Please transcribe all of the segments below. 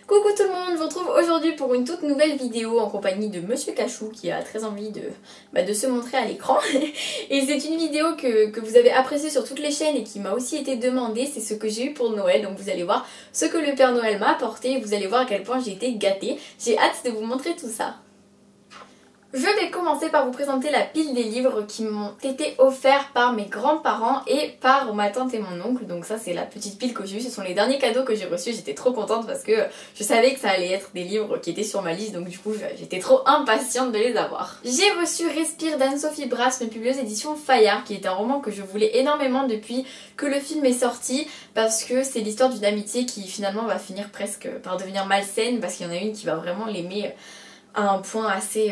Coucou tout le monde, je vous retrouve aujourd'hui pour une toute nouvelle vidéo en compagnie de Monsieur Cachou qui a très envie de se montrer à l'écran. Et c'est une vidéo que vous avez appréciée sur toutes les chaînes et qui m'a aussi été demandée, c'est ce que j'ai eu pour Noël. Donc vous allez voir ce que le Père Noël m'a apporté et vous allez voir à quel point j'ai été gâtée. J'ai hâte de vous montrer tout ça. Je vais commencer par vous présenter la pile des livres qui m'ont été offerts par mes grands-parents et par ma tante et mon oncle. Donc ça c'est la petite pile que j'ai eue, ce sont les derniers cadeaux que j'ai reçus. J'étais trop contente parce que je savais que ça allait être des livres qui étaient sur ma liste, donc du coup j'étais trop impatiente de les avoir. J'ai reçu Respire d'Anne-Sophie Brass, mais publié aux éditions Fayard, qui est un roman que je voulais énormément depuis que le film est sorti, parce que c'est l'histoire d'une amitié qui finalement va finir presque par devenir malsaine, parce qu'il y en a une qui va vraiment l'aimer à un point assez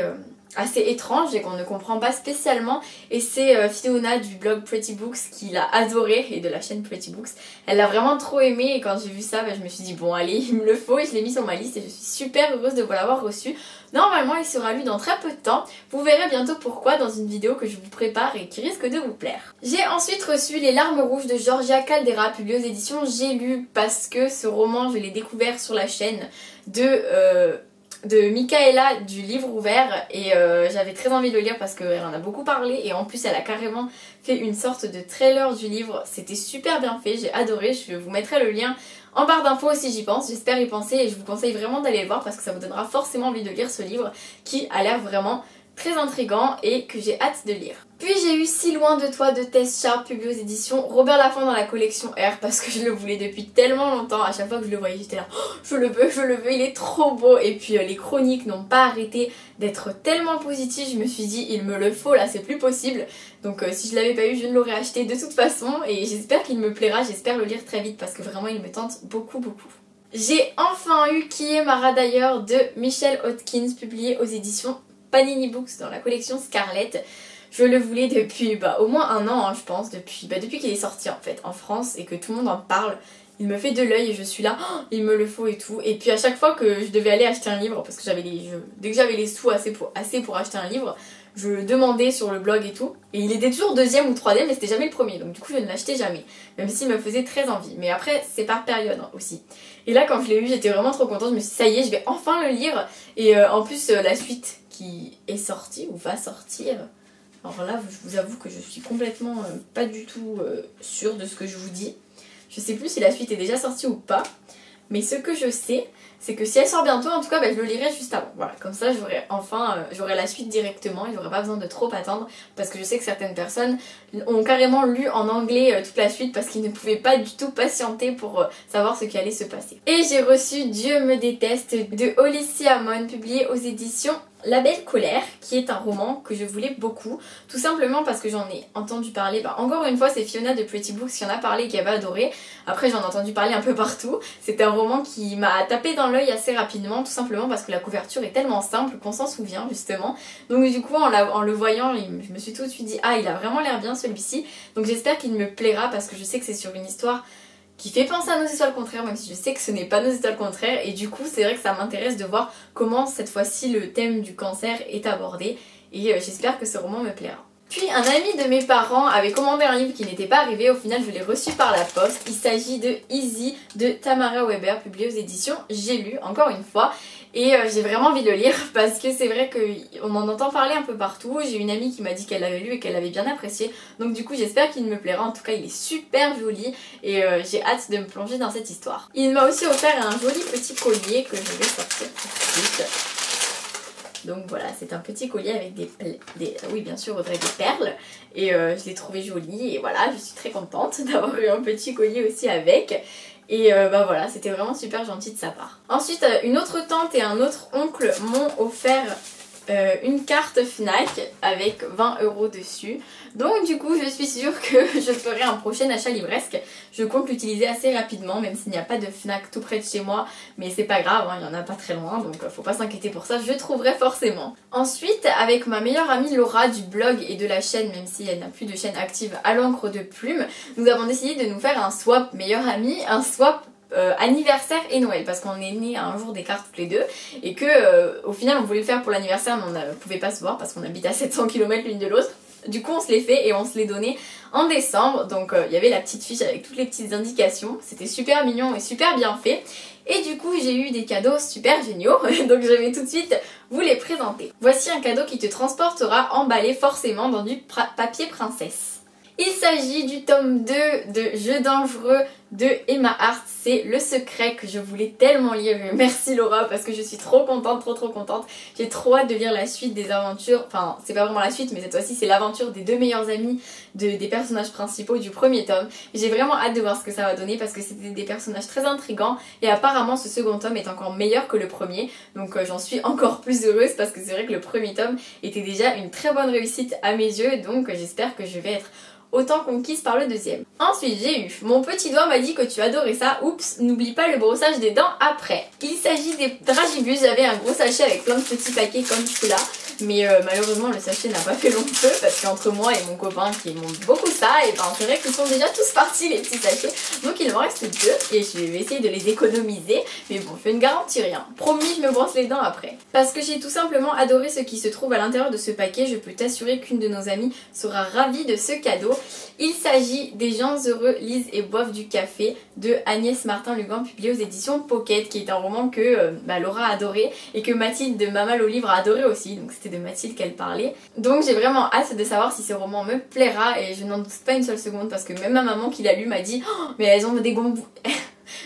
étrange et qu'on ne comprend pas spécialement, et c'est Fiona du blog Pretty Books qui l'a adoré, et de la chaîne Pretty Books. Elle l'a vraiment trop aimé et quand j'ai vu ça je me suis dit bon allez il me le faut, et je l'ai mis sur ma liste et je suis super heureuse de vous l'avoir reçu. Normalement il sera lu dans très peu de temps, vous verrez bientôt pourquoi dans une vidéo que je vous prépare et qui risque de vous plaire. J'ai ensuite reçu Les Larmes Rouges de Georgia Caldera, publié aux éditions J'ai lu, parce que ce roman je l'ai découvert sur la chaîne de Michaela du Livre Ouvert, et j'avais très envie de le lire parce qu'elle en a beaucoup parlé, et en plus elle a carrément fait une sorte de trailer du livre. C'était super bien fait, j'ai adoré. Je vous mettrai le lien en barre d'infos si j'y pense, j'espère y penser, et je vous conseille vraiment d'aller le voir parce que ça vous donnera forcément envie de lire ce livre qui a l'air vraiment très intriguant et que j'ai hâte de lire. Puis j'ai eu Si loin de toi de Tess Sharp, publié aux éditions Robert Laffont dans la collection R, parce que je le voulais depuis tellement longtemps. À chaque fois que je le voyais j'étais là, oh, je le veux, il est trop beau. Et puis les chroniques n'ont pas arrêté d'être tellement positives, je me suis dit il me le faut là, c'est plus possible. Donc si je l'avais pas eu je ne l'aurais acheté de toute façon, et j'espère qu'il me plaira, j'espère le lire très vite parce que vraiment il me tente beaucoup. J'ai enfin eu Qui est Mara d'ailleurs de Michelle Hodkins, publié aux éditions Panini Books dans la collection Scarlett. Je le voulais depuis au moins un an, hein, je pense, depuis qu'il est sorti en fait en France et que tout le monde en parle. Il me fait de l'œil et je suis là, oh, il me le faut et tout. Et puis à chaque fois que je devais aller acheter un livre, parce que dès que j'avais les sous assez pour acheter un livre, je le demandais sur le blog et tout. Et il était toujours deuxième ou troisième, mais c'était jamais le premier. Donc du coup je ne l'achetais jamais, même s'il me faisait très envie. Mais après c'est par période hein, aussi. Et là quand je l'ai eu j'étais vraiment trop contente, je me suis dit ça y est je vais enfin le lire. Et en plus la suite qui est sortie ou va sortir, alors là je vous avoue que je suis complètement pas du tout sûre de ce que je vous dis. Je sais plus si la suite est déjà sortie ou pas, mais ce que je sais c'est que si elle sort bientôt en tout cas je le lirai juste avant. Voilà, comme ça j'aurai la suite directement et j'aurai pas besoin de trop attendre, parce que je sais que certaines personnes ont carrément lu en anglais toute la suite parce qu'ils ne pouvaient pas du tout patienter pour savoir ce qui allait se passer. Et j'ai reçu Dieu me déteste de Olysses Amon, publié aux éditions La Belle Colère, qui est un roman que je voulais beaucoup, tout simplement parce que j'en ai entendu parler. Encore une fois c'est Fiona de Pretty Books qui en a parlé et qui avait adoré. Après j'en ai entendu parler un peu partout. C'est un roman qui m'a tapé dans l'œil assez rapidement, tout simplement parce que la couverture est tellement simple qu'on s'en souvient justement. Donc du coup en le voyant je me suis tout de suite dit ah il a vraiment l'air bien celui-ci. Donc j'espère qu'il me plaira parce que je sais que c'est sur une histoire qui fait penser à Nos étoiles contraires, même si je sais que ce n'est pas Nos étoiles contraires, et du coup c'est vrai que ça m'intéresse de voir comment cette fois-ci le thème du cancer est abordé, et j'espère que ce roman me plaira. Puis un ami de mes parents avait commandé un livre qui n'était pas arrivé, au final je l'ai reçu par la poste. Il s'agit de Easy de Tamara Weber, publié aux éditions J'ai lu, encore une fois. Et j'ai vraiment envie de le lire parce que c'est vrai qu'on en entend parler un peu partout. J'ai une amie qui m'a dit qu'elle l'avait lu et qu'elle l'avait bien apprécié. Donc du coup j'espère qu'il me plaira. En tout cas il est super joli et j'ai hâte de me plonger dans cette histoire. Il m'a aussi offert un joli petit collier que je vais sortir tout de suite. Donc voilà, c'est un petit collier avec oui bien sûr Audrey, des perles, et je l'ai trouvé joli et voilà, je suis très contente d'avoir eu un petit collier aussi avec. Et voilà, c'était vraiment super gentil de sa part. Ensuite, une autre tante et un autre oncle m'ont offert une carte Fnac avec 20 € dessus. Donc du coup je suis sûre que je ferai un prochain achat livresque. Je compte l'utiliser assez rapidement, même s'il n'y a pas de Fnac tout près de chez moi, mais c'est pas grave, hein, il y en a pas très loin, donc faut pas s'inquiéter pour ça, je trouverai forcément. Ensuite, avec ma meilleure amie Laura du blog et de la chaîne, même si elle n'a plus de chaîne active, à l'encre de plume, nous avons décidé de nous faire un swap meilleure amie, un swap anniversaire et Noël, parce qu'on est nés à un jour d'écart toutes les deux, et que au final on voulait le faire pour l'anniversaire mais on ne pouvait pas se voir parce qu'on habite à 700 km l'une de l'autre. Du coup on se les fait et on se les donnait en décembre. Donc il y avait la petite fiche avec toutes les petites indications. C'était super mignon et super bien fait. Et du coup j'ai eu des cadeaux super géniaux, donc je vais tout de suite vous les présenter. Voici un cadeau qui te transportera emballé forcément dans du papier princesse. Il s'agit du tome 2 de Jeux dangereux de Emma Hart. C'est le secret que je voulais tellement lire. Merci Laura parce que je suis trop contente, trop contente. J'ai trop hâte de lire la suite des aventures. Enfin, c'est pas vraiment la suite, mais cette fois-ci c'est l'aventure des deux meilleurs amis des personnages principaux du premier tome. J'ai vraiment hâte de voir ce que ça va donner parce que c'était des personnages très intrigants et apparemment ce second tome est encore meilleur que le premier. Donc j'en suis encore plus heureuse parce que c'est vrai que le premier tome était déjà une très bonne réussite à mes yeux. Donc j'espère que je vais être autant conquise par le deuxième. Ensuite j'ai eu, mon petit doigt m'a dit que tu adorais ça, oups, n'oublie pas le brossage des dents après. Il s'agit des dragibus, j'avais un gros sachet avec plein de petits paquets comme celui-là, mais malheureusement le sachet n'a pas fait long feu parce qu'entre moi et mon copain qui aime beaucoup ça, et ben c'est vrai qu'ils sont déjà tous partis les petits sachets, donc il me reste 2 et je vais essayer de les économiser, mais bon je ne garantis rien. Promis, je me brosse les dents après. Parce que j'ai tout simplement adoré ce qui se trouve à l'intérieur de ce paquet, je peux t'assurer qu'une de nos amies sera ravie de ce cadeau. Il s'agit des gens heureux lisent et boivent du café de Agnès Martin-Lugan, publié aux éditions Pocket, qui est un roman que Laura a adoré et que Mathilde de Mama au livre a adoré aussi, donc c'était de Mathilde qu'elle parlait. Donc j'ai vraiment hâte de savoir si ce roman me plaira et je n'en doute pas une seule seconde parce que même ma maman qui l'a lu m'a dit oh, mais elles ont des bons goûts.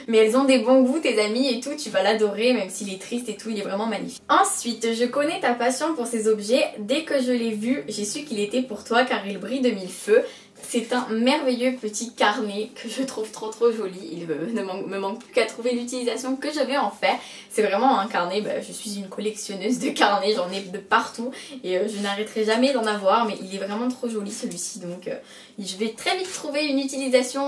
Mais elles ont des bons goûts, tes amies et tout, tu vas l'adorer, même s'il est triste et tout, il est vraiment magnifique. Ensuite, je connais ta passion pour ces objets. Dès que je l'ai vu, j'ai su qu'il était pour toi car il brille de mille feux. C'est un merveilleux petit carnet que je trouve trop joli. Il me manque plus qu'à trouver l'utilisation que je vais en faire. C'est vraiment un carnet, je suis une collectionneuse de carnets, j'en ai de partout et je n'arrêterai jamais d'en avoir, mais il est vraiment trop joli celui-ci, donc je vais très vite trouver une utilisation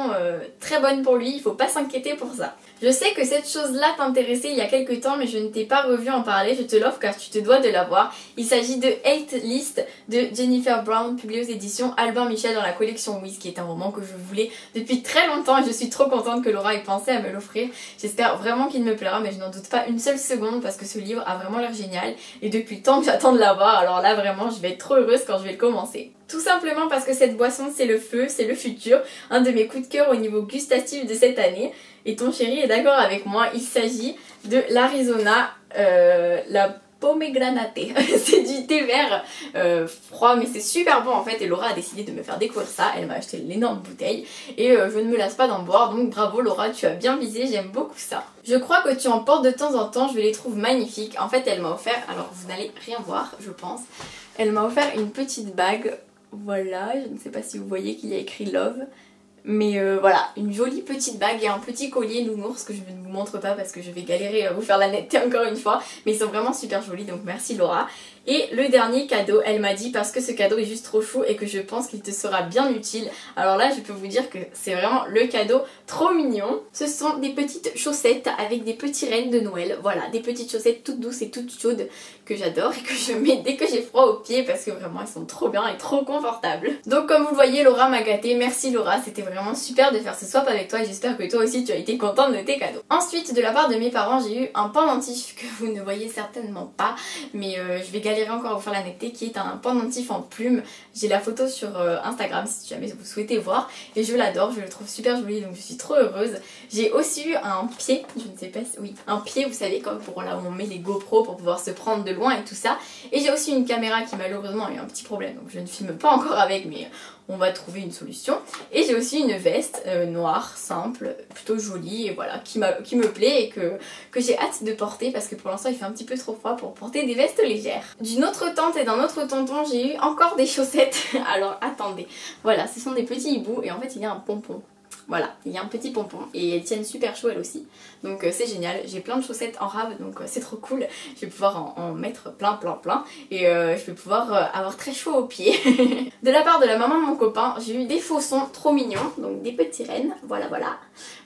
très bonne pour lui, il faut pas s'inquiéter pour ça. Je sais que cette chose-là t'intéressait il y a quelques temps, mais je ne t'ai pas revu en parler, je te l'offre car tu te dois de l'avoir. Il s'agit de Hate List de Jennifer Brown, publié aux éditions Albin Michel dans la collection Wiz, qui est un roman que je voulais depuis très longtemps et je suis trop contente que Laura ait pensé à me l'offrir. J'espère vraiment qu'il me plaira, mais je n'en doute pas une seule seconde parce que ce livre a vraiment l'air génial et depuis le temps que j'attends de l'avoir, alors là vraiment je vais être trop heureuse quand je vais le commencer. Tout simplement parce que cette boisson c'est le feu, c'est le futur, un de mes coups de cœur au niveau gustatif de cette année. Et ton chéri est d'accord avec moi, il s'agit de l'Arizona, la pomegranate. C'est du thé vert froid mais c'est super bon en fait et Laura a décidé de me faire découvrir ça, elle m'a acheté l'énorme bouteille et je ne me lasse pas d'en boire, donc bravo Laura, tu as bien visé, j'aime beaucoup ça. Je crois que tu en portes de temps en temps, je les trouve magnifiques. En fait elle m'a offert, alors vous n'allez rien voir je pense, elle m'a offert une petite bague, voilà, je ne sais pas si vous voyez qu'il y a écrit Love. Mais voilà, une jolie petite bague et un petit collier nounours que je ne vous montre pas parce que je vais galérer à vous faire la netteté encore une fois. Mais ils sont vraiment super jolis, donc merci Laura. Et le dernier cadeau, elle m'a dit parce que ce cadeau est juste trop chou et que je pense qu'il te sera bien utile. Alors là, je peux vous dire que c'est vraiment le cadeau trop mignon. Ce sont des petites chaussettes avec des petits rennes de Noël. Voilà, des petites chaussettes toutes douces et toutes chaudes que j'adore et que je mets dès que j'ai froid aux pieds parce que vraiment elles sont trop bien et trop confortables. Donc comme vous le voyez, Laura m'a gâtée. Merci Laura, c'était vraiment super de faire ce swap avec toi et j'espère que toi aussi tu as été contente de tes cadeaux. Ensuite, de la part de mes parents, j'ai eu un pendentif que vous ne voyez certainement pas, mais je vais galérer encore à vous faire la netteté, qui est un pendentif en plume. J'ai la photo sur Instagram si jamais vous souhaitez voir et je l'adore, je le trouve super joli donc je suis trop heureuse. J'ai aussi eu un pied, je ne sais pas si... oui, un pied vous savez comme pour là où on met les GoPro pour pouvoir se prendre de loin et tout ça. Et j'ai aussi une caméra qui malheureusement a eu un petit problème donc je ne filme pas encore avec mais on va trouver une solution. Et j'ai aussi une veste noire, simple, plutôt jolie et voilà, qui me plaît et que j'ai hâte de porter parce que pour l'instant il fait un petit peu trop froid pour porter des vestes légères. D'une autre tante et d'un autre tonton, j'ai eu encore des chaussettes. Alors attendez, voilà, ce sont des petits hiboux et en fait il y a un pompon. Voilà, il y a un petit pompon et elles tiennent super chaud elles aussi. Donc c'est génial, j'ai plein de chaussettes en rave donc c'est trop cool. Je vais pouvoir en mettre plein et je vais pouvoir avoir très chaud aux pieds. De la part de la maman de mon copain, j'ai eu des faussons trop mignons, donc des petits rennes, voilà.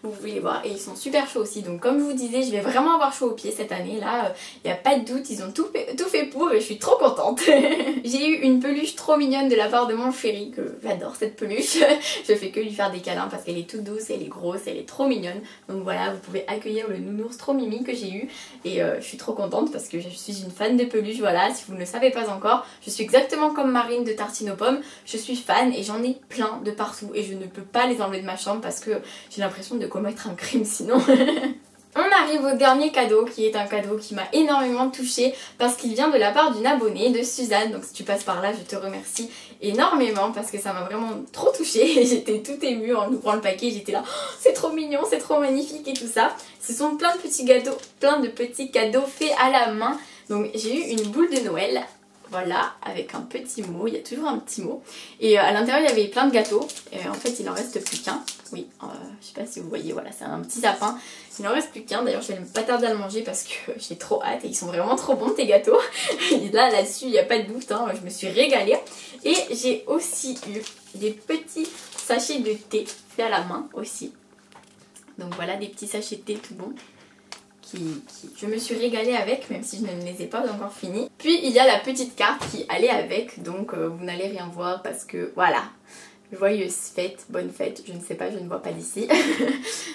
Vous pouvez les voir et ils sont super chauds aussi. Donc comme je vous disais, je vais vraiment avoir chaud aux pieds cette année là. Il n'y a pas de doute, ils ont tout fait pour et je suis trop contente. J'ai eu une peluche trop mignonne de la part de mon chéri, que j'adore cette peluche. Je fais que lui faire des câlins parce qu'elle est toute douce, elle est grosse, elle est trop mignonne. Donc voilà, vous pouvez accueillir le nounours trop mimi que j'ai eu. Et je suis trop contente parce que je suis une fan de peluches, voilà, si vous ne le savez pas encore. Je suis exactement comme Marine de Tartine aux pommes, je suis fan et j'en ai plein de partout. Et je ne peux pas les enlever de ma chambre parce que j'ai l'impression de commettre un crime sinon. On arrive au dernier cadeau qui est un cadeau qui m'a énormément touchée parce qu'il vient de la part d'une abonnée de Suzanne. Donc si tu passes par là, je te remercie énormément parce que ça m'a vraiment trop touchée et j'étais toute émue en ouvrant le paquet. J'étais là, oh, c'est trop mignon, c'est trop magnifique et tout ça. Ce sont plein de petits cadeaux faits à la main. Donc j'ai eu une boule de Noël. Voilà, avec un petit mot, il y a toujours un petit mot. Et à l'intérieur, il y avait plein de gâteaux. Et en fait, il n'en reste plus qu'un. Oui, je sais pas si vous voyez, voilà, c'est un petit sapin. Il n'en reste plus qu'un. D'ailleurs, je vais pas tarder à le manger parce que j'ai trop hâte. Et ils sont vraiment trop bons, tes gâteaux. Et là-dessus, il n'y a pas de doute. Hein, je me suis régalée. Et j'ai aussi eu des petits sachets de thé faits à la main aussi. Donc voilà, des petits sachets de thé tout bons. Je me suis régalée avec, même si je ne les ai pas encore finis. Puis il y a la petite carte qui allait avec, donc vous n'allez rien voir parce que voilà. Joyeuse fête, bonne fête, je ne sais pas, je ne vois pas d'ici.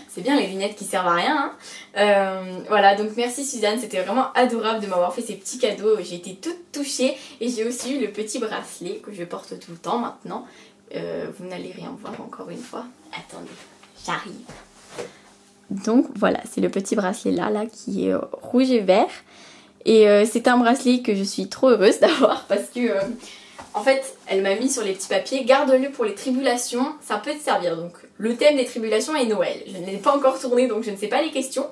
C'est bien les lunettes qui servent à rien. Hein. Voilà, donc merci Suzanne, c'était vraiment adorable de m'avoir fait ces petits cadeaux. J'ai été toute touchée et j'ai aussi eu le petit bracelet que je porte tout le temps maintenant. Vous n'allez rien voir encore une fois. Attendez, j'arrive. Donc voilà, c'est le petit bracelet là qui est rouge et vert. Et c'est un bracelet que je suis trop heureuse d'avoir parce que en fait elle m'a mis sur les petits papiers, garde-le pour les tribulations, ça peut te servir. Donc le thème des tribulations est Noël. Je ne l'ai pas encore tourné donc je ne sais pas les questions.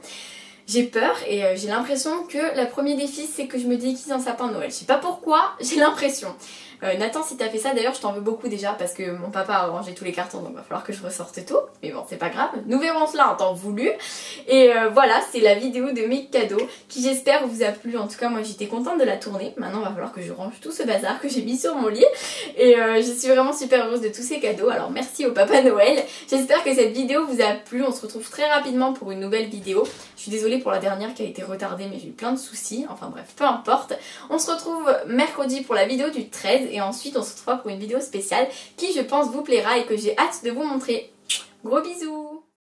J'ai peur et j'ai l'impression que le premier défi c'est que je me déguise en sapin de Noël. Je sais pas pourquoi, j'ai l'impression. Nathan, si t'as fait ça, d'ailleurs je t'en veux beaucoup déjà parce que mon papa a rangé tous les cartons donc il va falloir que je ressorte tout. Mais bon, c'est pas grave, nous verrons cela en temps voulu. Et voilà, c'est la vidéo de mes cadeaux qui j'espère vous a plu. En tout cas, moi j'étais contente de la tourner. Maintenant, il va falloir que je range tout ce bazar que j'ai mis sur mon lit. Et je suis vraiment super heureuse de tous ces cadeaux. Alors merci au Papa Noël. J'espère que cette vidéo vous a plu. On se retrouve très rapidement pour une nouvelle vidéo. Je suis désolée pour la dernière qui a été retardée, mais j'ai eu plein de soucis. Enfin bref, peu importe. On se retrouve mercredi pour la vidéo du 13. Et ensuite on se retrouvera pour une vidéo spéciale qui je pense vous plaira et que j'ai hâte de vous montrer. Gros bisous!